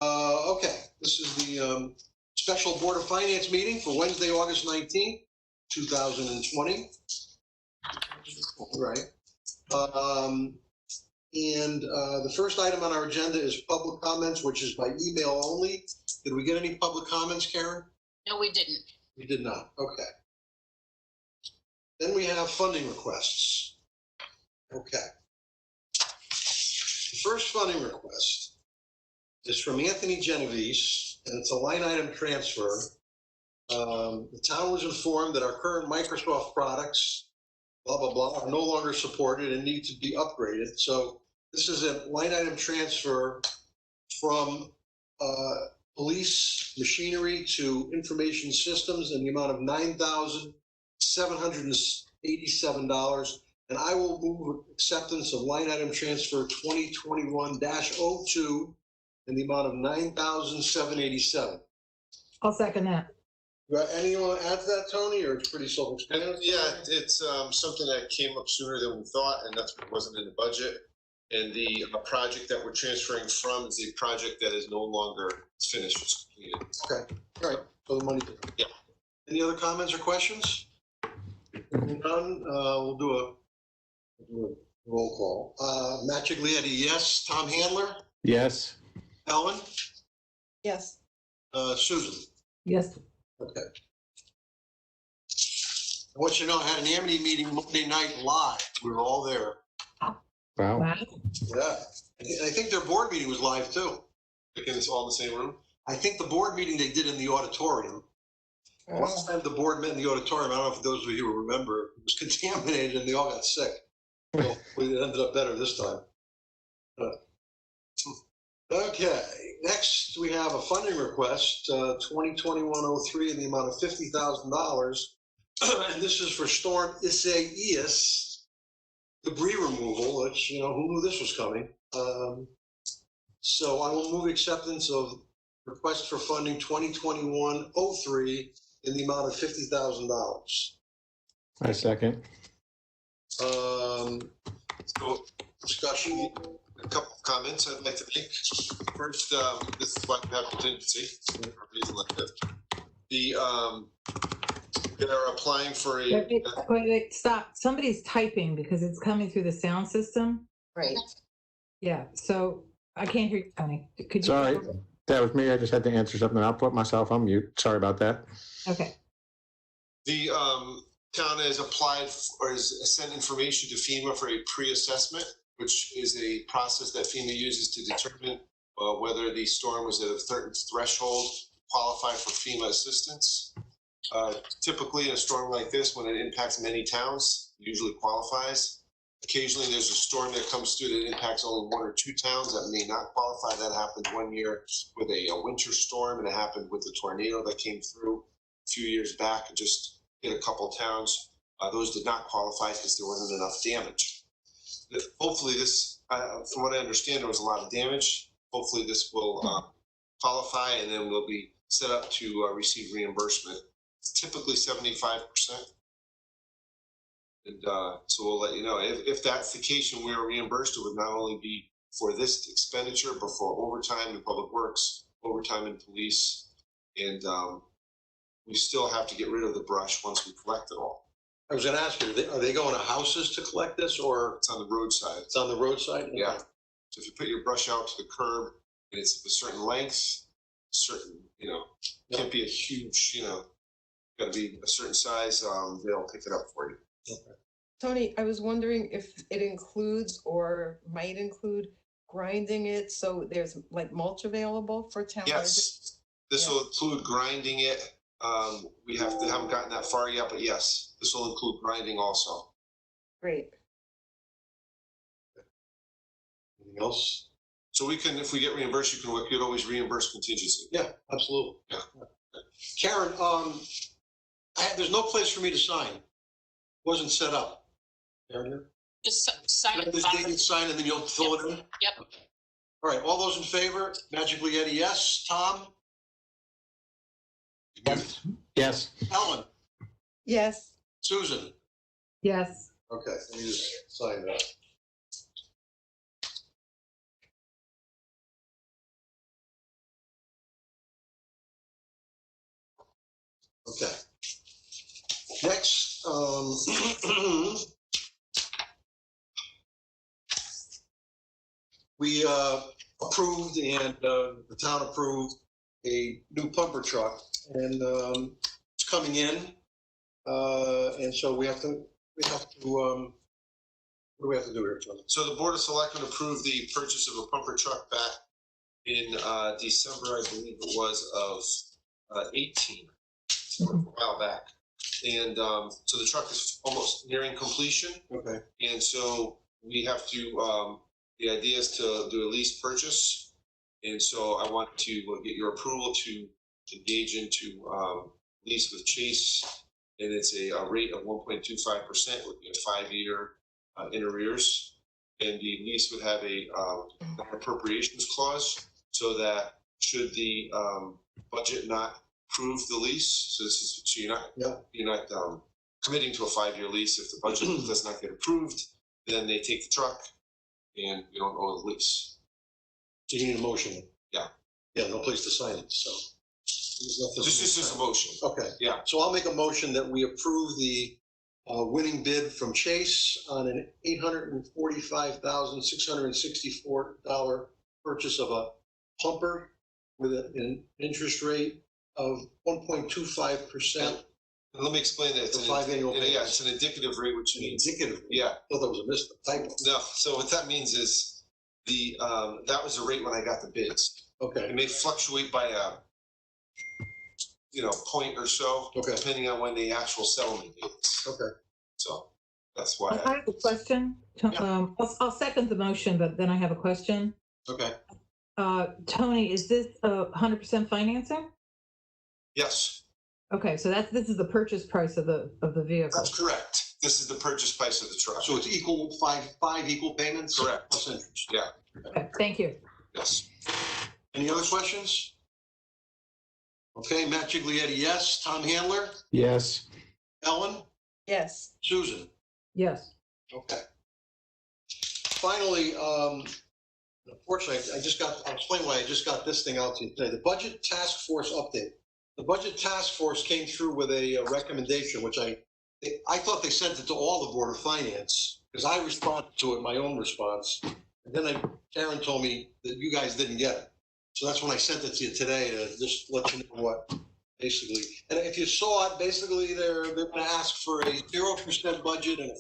Okay, this is the special Board of Finance meeting for Wednesday, August 19th, 2020. Right. The first item on our agenda is public comments, which is by email only. Did we get any public comments, Karen? No, we didn't. We did not. Okay. Then we have funding requests. Okay. The first funding request is from Anthony Genovese, and it's a line item transfer. The town was informed that our current Microsoft products, blah, blah, blah, are no longer supported and need to be upgraded. So this is a line item transfer from police machinery to information systems in the amount of $9,787. And I will move acceptance of line item transfer 2021-02 in the amount of $9,787. I'll second that. Anyone add to that, Tony, or it's pretty self-explanatory? Yeah, it's something that came up sooner than we thought, and that's what wasn't in the budget. And the project that we're transferring from is a project that is no longer finished, it's completed. Okay, all right, so the money. Yeah. Any other comments or questions? None, we'll do a roll call. Matt Giglietti, yes. Tom Handler? Yes. Ellen? Yes. Susan? Yes. Okay. I want you to know, I had an Amity meeting Monday night live. We were all there. Wow. Wow. Yeah. I think their board meeting was live too. Again, it's all in the same room? I think the board meeting they did in the auditorium. Last time the board met in the auditorium, I don't know if those of you who remember, it was contaminated and they all got sick. So we ended up better this time. Okay, next we have a funding request, 2021-03 in the amount of $50,000. And this is for Storm Isaias debris removal, which, you know, who knew this was coming? So I will move acceptance of request for funding 2021-03 in the amount of $50,000. I second. So Discussion. a couple of comments I'd like to make. First, this is why we have contingency. For a reason like this. They are applying for a. Wait, stop. Somebody's typing because it's coming through the sound system. Right. Yeah, so I can't hear you, Tony. Could you? Sorry, that was me. I just had to answer something. I'll put myself on mute. Sorry about that. Okay. The town has applied or has sent information to FEMA for a pre-assessment, which is a process that FEMA uses to determine whether the storm was at a certain threshold to qualify for FEMA assistance. Typically, in a storm like this, when it impacts many towns, it usually qualifies. Occasionally, there's a storm that comes through that impacts only one or two towns that may not qualify. That happened one year with a winter storm, and it happened with the tornado that came through a few years back and just hit a couple towns. Those did not qualify because there wasn't enough damage. Hopefully this, from what I understand, there was a lot of damage. Hopefully this will qualify, and then we'll be set up to receive reimbursement. It's typically 75%. And so we'll let you know. If that's the case and we are reimbursed, it would not only be for this expenditure, but for overtime in public works, overtime in police, and we still have to get rid of the brush once we collect it all. I was going to ask you, are they going to houses to collect this, or It's on the roadside. it's on the roadside? Yeah. So if you put your brush out to the curb and it's of a certain length, certain, can't be a huge, got to be a certain size, they'll pick it up for you. Okay. Tony, I was wondering if it includes or might include grinding it so there's like mulch available for town residents? Yes, this will include grinding it. We haven't gotten that far yet, but yes, this will include grinding also. Great. Anything else? So we can, if we get reimbursed, you could always reimburse contingency. Yeah, absolutely. Yeah. Karen, there's no place for me to sign. Wasn't set up. Karen? Just sign it. This date and sign, and then you'll fill it in? Yep. All right, all those in favor? Magically Eddie, yes. Tom? Yes. Yes. Ellen? Yes. Susan? Yes. Okay, let me just sign that. Okay. Next, we approved and the town approved a new pumper truck, and it's coming in. And so we have to, what do we have to do here, Tony? So the Board of Selectmen approved the purchase of a pumper truck back in December, I believe it was, of 18, a while back. And so the truck is almost nearing completion. Okay. And so we have to, the idea is to do a lease purchase. And so I want to get your approval to engage into lease with Chase. And it's a rate of 1.25%, would be a 5-year in arrears. And the lease would have a non-appropriations clause, so that should the budget not approve the lease, so this is, so you're not committing to a 5-year lease. If the budget does not get approved, then they take the truck and you don't owe the lease. Do you need a motion? Yeah. Yeah, no place to sign it, so. This is just a motion. Okay. Yeah. So I'll make a motion that we approve the winning bid from Chase on an $845,664 purchase of a pumper with an interest rate of 1.25%. Let me explain that. For 5 annual payments. Yeah, it's an indicative rate, which means, Indicative. yeah. I thought that was a mistake. Typo. No, so what that means is the, that was the rate when I got the bids. Okay. It may fluctuate by a, point or so, Okay. depending on when the actual settlement date is. Okay. So that's why. I have a question. I'll second the motion, but then I have a question. Okay. Tony, is this 100% financing? Yes, Okay, so this is the purchase price of the vehicle. that's correct. This is the purchase price of the truck. So it's equal, five equal payments? Correct. Plus interest. Yeah, Okay, thank you. yes. Any other questions? Okay, Matt Giglietti, yes. Tom Handler? Yes. Ellen? Yes. Susan? Yes. Okay. Finally, unfortunately, I'll explain why I just got this thing out to you today. The Budget Task Force update. The Budget Task Force came through with a recommendation, which I thought they sent it to all the Board of Finance, because I responded to it, my own response. And then Karen told me that you guys didn't get it. So that's when I sent it to you today, to just let you know what, basically. And if you saw it, basically they're going to ask for a 0% budget and a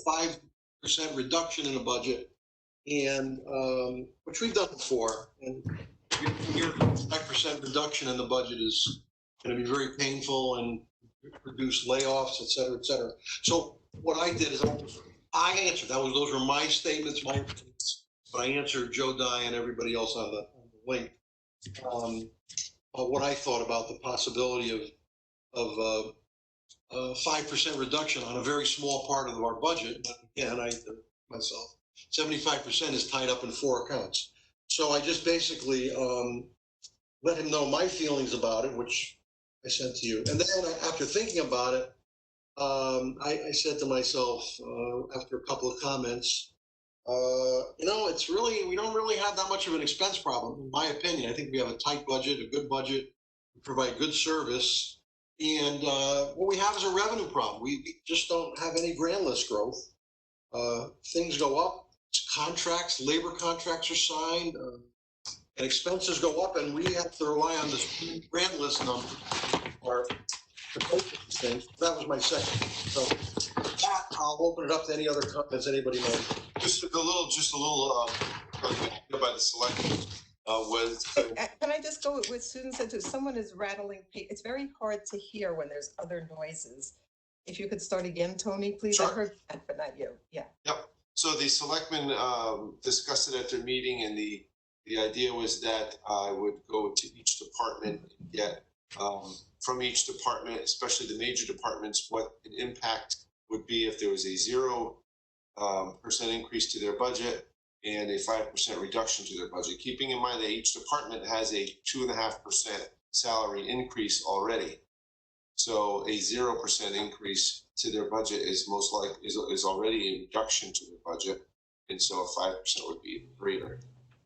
5% reduction in the budget, and which we've done before. And your 5% reduction in the budget is going to be very painful and produce layoffs, et cetera, et cetera. So what I did is I answered. Those were my statements, my opinions, but I answered Joe Dye and everybody else on the link. What I thought about the possibility of 5% reduction on a very small part of our budget. But again, myself, 75% is tied up in 4 accounts. So I just basically let him know my feelings about it, which I sent to you. And then after thinking about it, I said to myself, after a couple of comments, it's really, we don't really have that much of an expense problem, in my opinion. I think we have a tight budget, a good budget, we provide good service, and what we have is a revenue problem. We just don't have any grand list growth. Things go up, contracts, labor contracts are signed, and expenses go up, and we have to rely on this grand list number or to pay for these things. That was my second. So with that, I'll open it up to any other comments anybody might. Just a little by the selectmen was. Can I just go with Susan said too? Someone is rattling. It's very hard to hear when there's other noises. If you could start again, Tony, please. Sure. I heard that, but not you. Yeah. Yep. So the selectmen discussed it at their meeting, and the idea was that I would go to each department and get from each department, especially the major departments, what an impact would be if there was a 0% increase to their budget and a 5% reduction to their budget, keeping in mind that each department has a 2.5% salary increase already. So a 0% increase to their budget is most likely is already a reduction to their budget, and so a 5% would be greater.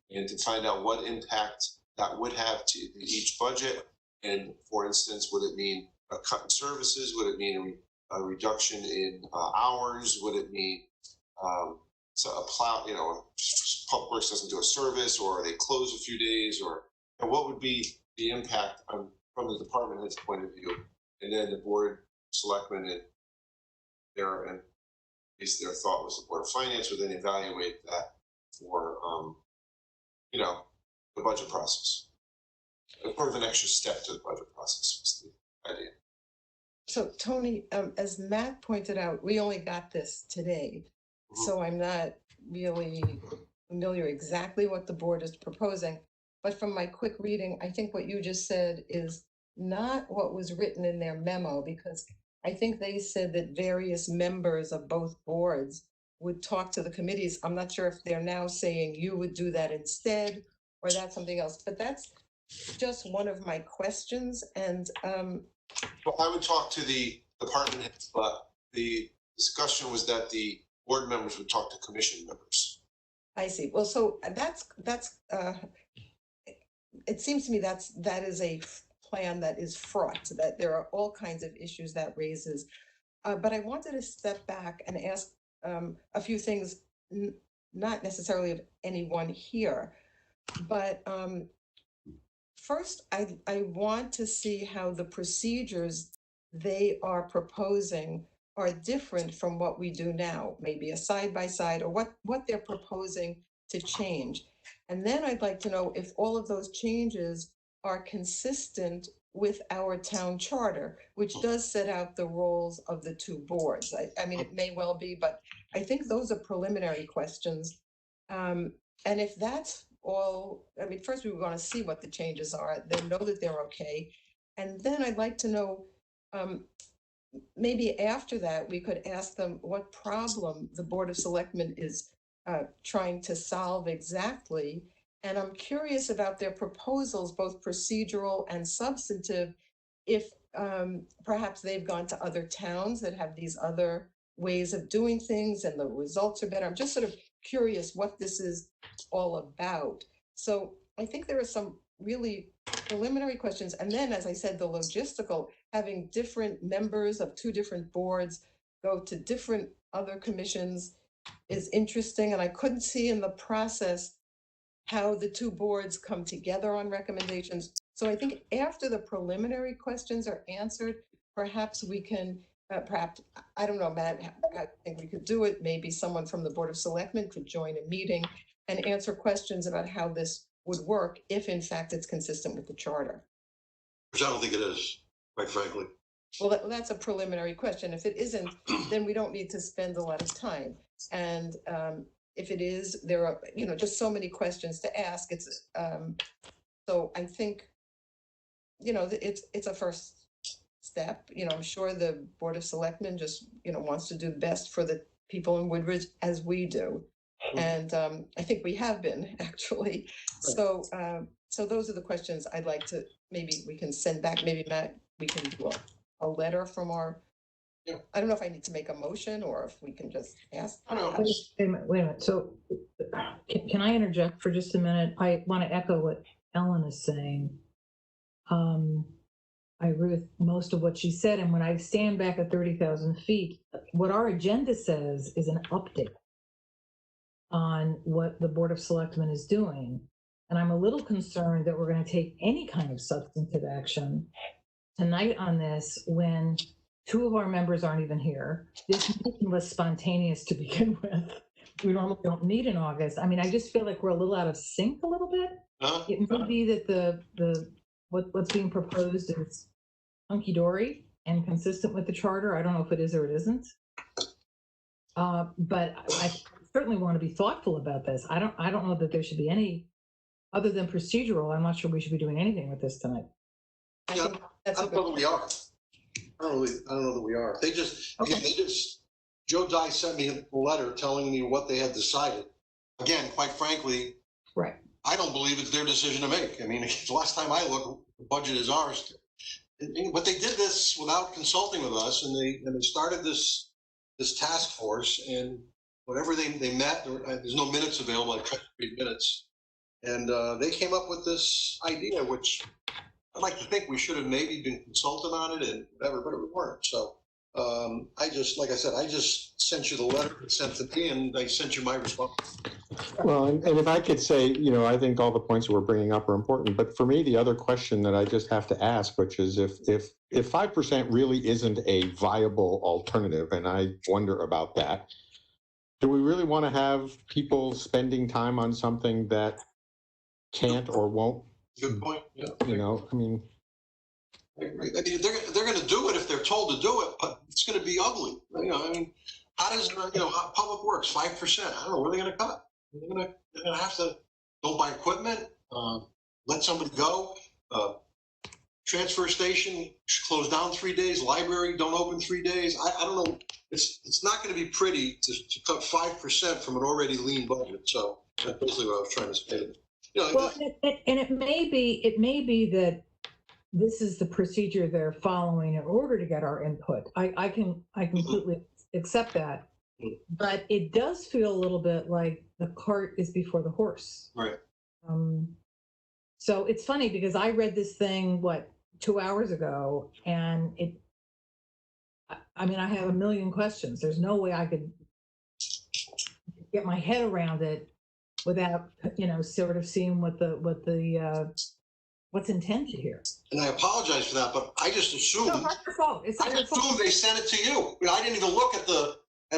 And to find out what impact that would have to each budget, and for instance, would it mean a cut in services? Would it mean a reduction in hours? Would it mean so a plow, Public Works doesn't do a service, or they close a few days, or what would be the impact on, from the department head's point of view? And then the board, selectmen, and at least their thought was the Board of Finance would then evaluate that for, the budget process. Part of an extra step to the budget process was the idea. So Tony, as Matt pointed out, we only got this today. So I'm not really familiar exactly what the board is proposing. But from my quick reading, I think what you just said is not what was written in their memo, because I think they said that various members of both boards would talk to the committees. I'm not sure if they're now saying you would do that instead, or that's something else. But that's just one of my questions. And well, I would talk to the department heads, but the discussion was that the board members would talk to commission members. I see. Well, so that's it seems to me that is a plan that is fraught, that there are all kinds of issues that raises. But I wanted to step back and ask a few things, not necessarily of anyone here, but first, I want to see how the procedures they are proposing are different from what we do now, maybe a side-by-side, or what they're proposing to change. And then I'd like to know if all of those changes are consistent with our town charter, which does set out the roles of the two boards. I mean, it may well be, but I think those are preliminary questions. And if that's all, I mean, first we want to see what the changes are, then know that they're okay. And then I'd like to know, maybe after that, we could ask them what problem the Board of Selectmen is trying to solve exactly. And I'm curious about their proposals, both procedural and substantive, if perhaps they've gone to other towns that have these other ways of doing things and the results are better. I'm just sort of curious what this is all about. So I think there are some really preliminary questions. And then, as I said, the logistical, having different members of two different boards go to different other commissions is interesting. And I couldn't see in the process how the two boards come together on recommendations. So I think after the preliminary questions are answered, perhaps we can, perhaps, I don't know, Matt, I think we could do it. Maybe someone from the Board of Selectmen could join a meeting and answer questions about how this would work if in fact it's consistent with the charter. Which I don't think it is, quite frankly. Well, that's a preliminary question. If it isn't, then we don't need to spend a lot of time. And if it is, there are, just so many questions to ask. It's so I think, it's a first step. I'm sure the Board of Selectmen just, wants to do the best for the people in Woodridge as we do. And I think we have been actually. So those are the questions I'd like to, maybe we can send back, maybe Matt, we can do a letter from our, I don't know if I need to make a motion or if we can just ask. Wait a minute. So can I interject for just a minute? I want to echo what Ellen is saying. I agree with most of what she said. And when I stand back at 30,000 feet, what our agenda says is an update on what the Board of Selectmen is doing. And I'm a little concerned that we're going to take any kind of substantive action tonight on this when two of our members aren't even here. This meeting was spontaneous to begin with. We normally don't meet in August. I mean, I just feel like we're a little out of sync a little bit. It may be that what's being proposed is hunky-dory and consistent with the charter. I don't know if it is or it isn't. But I certainly want to be thoughtful about this. I don't know that there should be any, other than procedural, I'm not sure we should be doing anything with this tonight. I Yeah, think that's I a don't know good that we are. I don't know that we are. They just, Joe Dye sent me a letter telling me what they had decided. Again, quite frankly, Right. I don't believe it's their decision to make. I mean, the last time I looked, the budget is ours. But they did this without consulting with us, and they started this task force, and whatever they met, there's no minutes available. I tried to read minutes, and they came up with this idea, which I'd like to think we should have maybe been consulted on it and whatever, but we weren't. So I just, like I said, I just sent you the letter that sent to me, and I sent you my response. Well, and if I could say, I think all the points that we're bringing up are important, but for me, the other question that I just have to ask, which is if 5% really isn't a viable alternative, and I wonder about that, do we really want to have people spending time on something that can't or won't? Good point. Yeah. I mean, I agree. I mean, they're going to do it if they're told to do it, but it's going to be ugly. I mean, how does how Public Works 5%? I don't know where they're going to cut. They're going to have to don't buy equipment, let somebody go. Transfer station closed down 3 days. Library don't open 3 days. I don't know. It's not going to be pretty to cut 5% from an already lean budget. So that's basically what I was trying to say. Well, and it may be that this is the procedure they're following in order to get our input. I completely accept that, but it does feel a little bit like the cart is before the horse. Right. So it's funny because I read this thing 2 hours ago, and I mean, I have a million questions. There's no way I could get my head around it without, sort of seeing what's intended here. And I apologize for that, but I just assumed. No, not your fault. It's not I your assumed fault. they sent it to you. I didn't even look at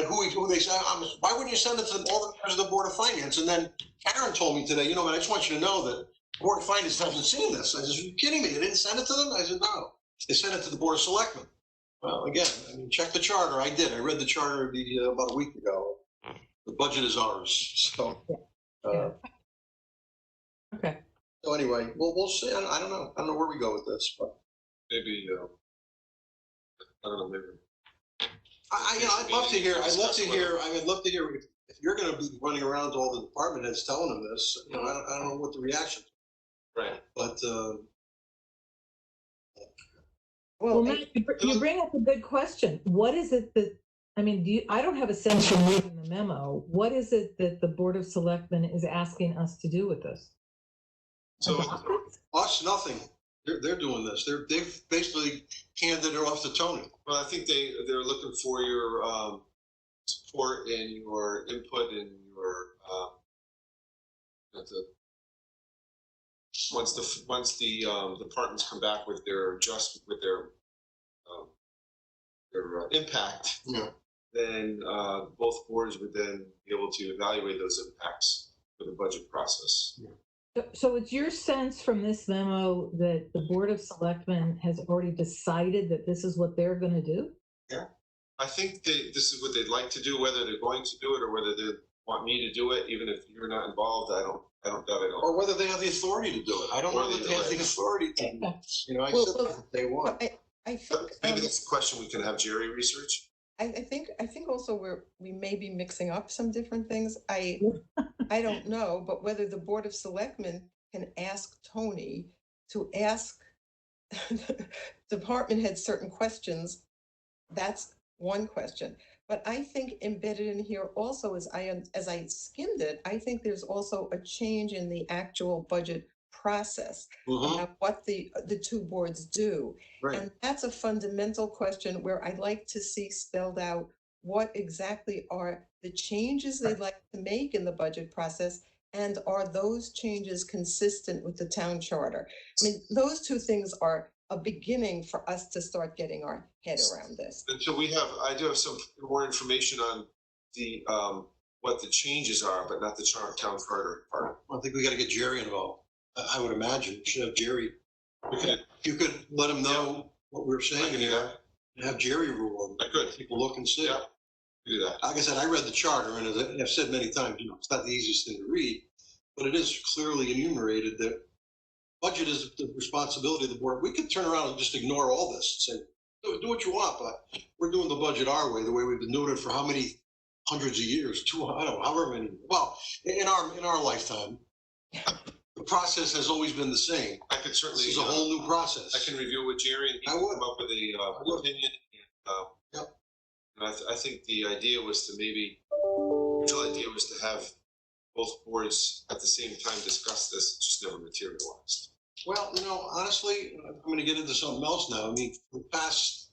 who they sent. Why wouldn't you send it to all the members of the Board of Finance? And then Karen told me today, I just want you to know that the Board of Finance hasn't seen this. I said, are you kidding me? You didn't send it to them? I said, no. They sent it to the Board of Selectmen. Well, again, check the charter. I did. I read the charter about a week ago. The budget is ours. So, Okay. So anyway, we'll see. I don't know. I don't know where we go with this, but Maybe, I don't know, maybe. I'd love to hear. I would love to hear if you're going to be running around to all the department heads telling them this. I don't know what the reaction. Right. But Well, Matt, you bring up a good question. What is it that, I don't have a sense from reading the memo. What is it that the Board of Selectmen is asking us to do with this? So us, nothing. They're doing this. They've basically handed it off to Tony. Well, I think they're looking for your support and your input and your once the departments come back with their impact, then both boards would then be able to evaluate those impacts for the budget process. So it's your sense from this memo that the Board of Selectmen has already decided that this is what they're going to do? Yeah, I think this is what they'd like to do. Whether they're going to do it or whether they want me to do it, even if you're not involved, I don't doubt it. Or whether they have the authority to do it. I don't know that they have the authority to do it. I said that they want. I think Maybe that's a question we can have Jerry research. I think also we may be mixing up some different things. I don't know, but whether the Board of Selectmen can ask Tony to ask department heads certain questions, that's one question. But I think embedded in here also, as I skimmed it, I think there's also a change in the actual budget process about what the two boards do. Right. And that's a fundamental question where I'd like to see spelled out what exactly are the changes they'd like to make in the budget process, and are those changes consistent with the town charter? Those two things are a beginning for us to start getting our head around this. And so I do have some more information on the what the changes are, but not the town charter part. I think we got to get Jerry involved. I would imagine we should have Jerry. You could let him know what we're saying here, and have Jerry rule them. I could. People look and see. Yeah, do that. Like I said, I read the charter, and as I've said many times, it's not the easiest thing to read, but it is clearly enumerated that budget is the responsibility of the board. We could turn around and just ignore all this and say, do what you want, but we're doing the budget our way, the way we've been doing it for how many hundreds of years? I don't know, however many. Well, in our lifetime, the process has always been the same. I could certainly. This is a whole new process. I can review with Jerry and he can come up with a opinion. And I think the idea was to have both boards at the same time discuss this. It just never materialized. Well, honestly, I'm going to get into something else now. I mean, for the past,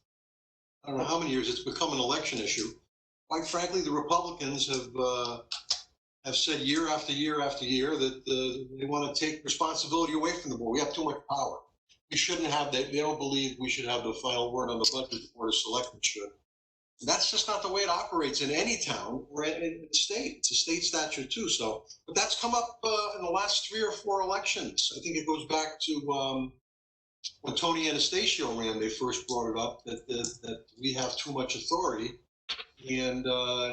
I don't know how many years, it's become an election issue. Quite frankly, the Republicans have said year after year after year that they want to take responsibility away from the board. We have too much power. We shouldn't have that. They don't believe we should have the final word on the budget. The Board of Selectmen should. And that's just not the way it operates in any town or in the state. It's a state statute too. So, but that's come up in the last 3 or 4 elections. I think it goes back to when Tony Anastasio ran. They first brought it up that we have too much authority, and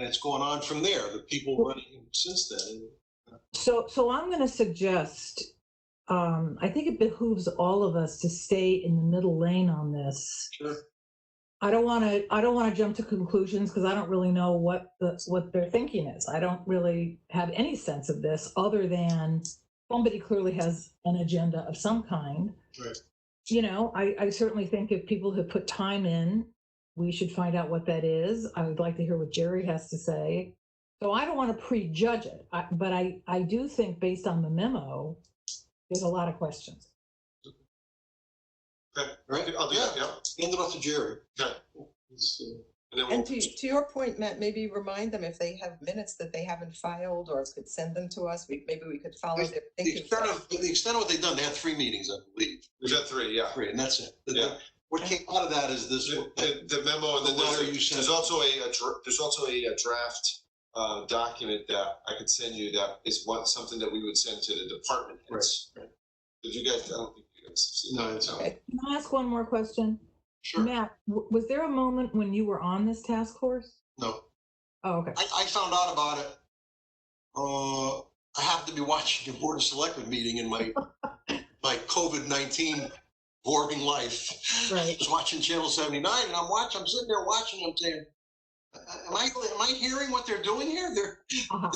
it's going on from there. The people running since then. So I'm going to suggest, I think it behooves all of us to stay in the middle lane on this. Sure. I don't want to jump to conclusions because I don't really know what their thinking is. I don't really have any sense of this other than somebody clearly has an agenda of some kind. Right. I certainly think if people have put time in, we should find out what that is. I would like to hear what Jerry has to say. So I don't want to prejudge it, but I do think based on the memo, there's a lot of questions. Okay, Right. I'll do that, yeah. Hand it off to Jerry. Okay. And then And we'll, to your point, Matt, maybe remind them if they have minutes that they haven't filed or could send them to us, maybe we could follow their The thinking. extent of what they've done, they had 3 meetings, I believe. we've got 3, yeah. 3, and that's it. Yeah. What came out of that is this. The memo, and then The letter you sent. there's also a draft document that I could send you that is something that we would send to the department heads. Right. Did you guys, I don't think you guys have seen No, that. it's Okay. Can I ask one more question? Sure. Matt, was there a moment when you were on this task force? No. Oh, okay. I found out about it. I happened to be watching the Board of Selectmen meeting in my COVID-19 boring life. Right. I was watching Channel 79, and I'm sitting there watching. I'm saying, am I hearing what they're doing here? Uh-huh.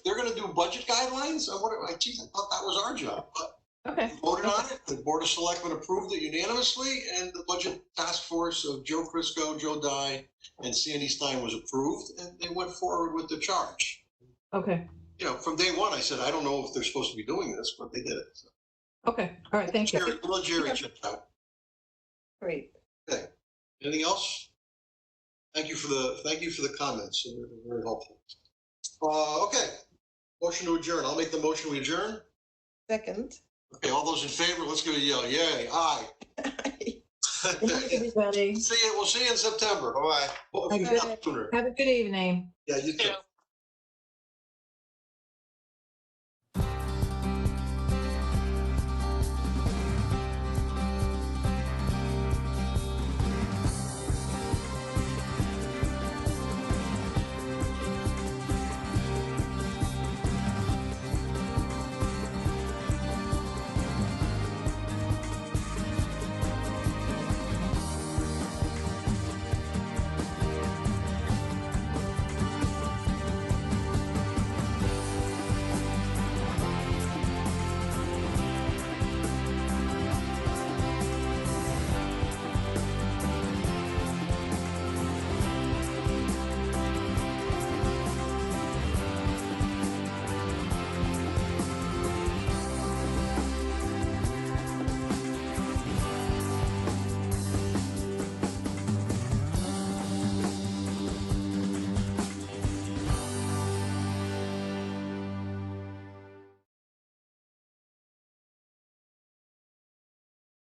They're gonna do budget guidelines. I thought that was our job. But Okay. we voted on it. The Board of Selectmen approved it unanimously, and the budget task force of Joe Crisco, Joe Dye, and Sandy Stein was approved, and they went forward with the charge. Okay. From day one, I said, I don't know if they're supposed to be doing this, but they did it. So. Okay. All right. Thank you. Jerry checked out. Great. Okay. Anything else? Thank you for the comments. They were very helpful. Okay. Motion to adjourn. I'll make the motion. We adjourn. Second. Okay. All those in favor, let's give a yell. Yay. Aye. Good night, everybody. We'll see you in September. Bye-bye. Have a good evening. Yeah, you too.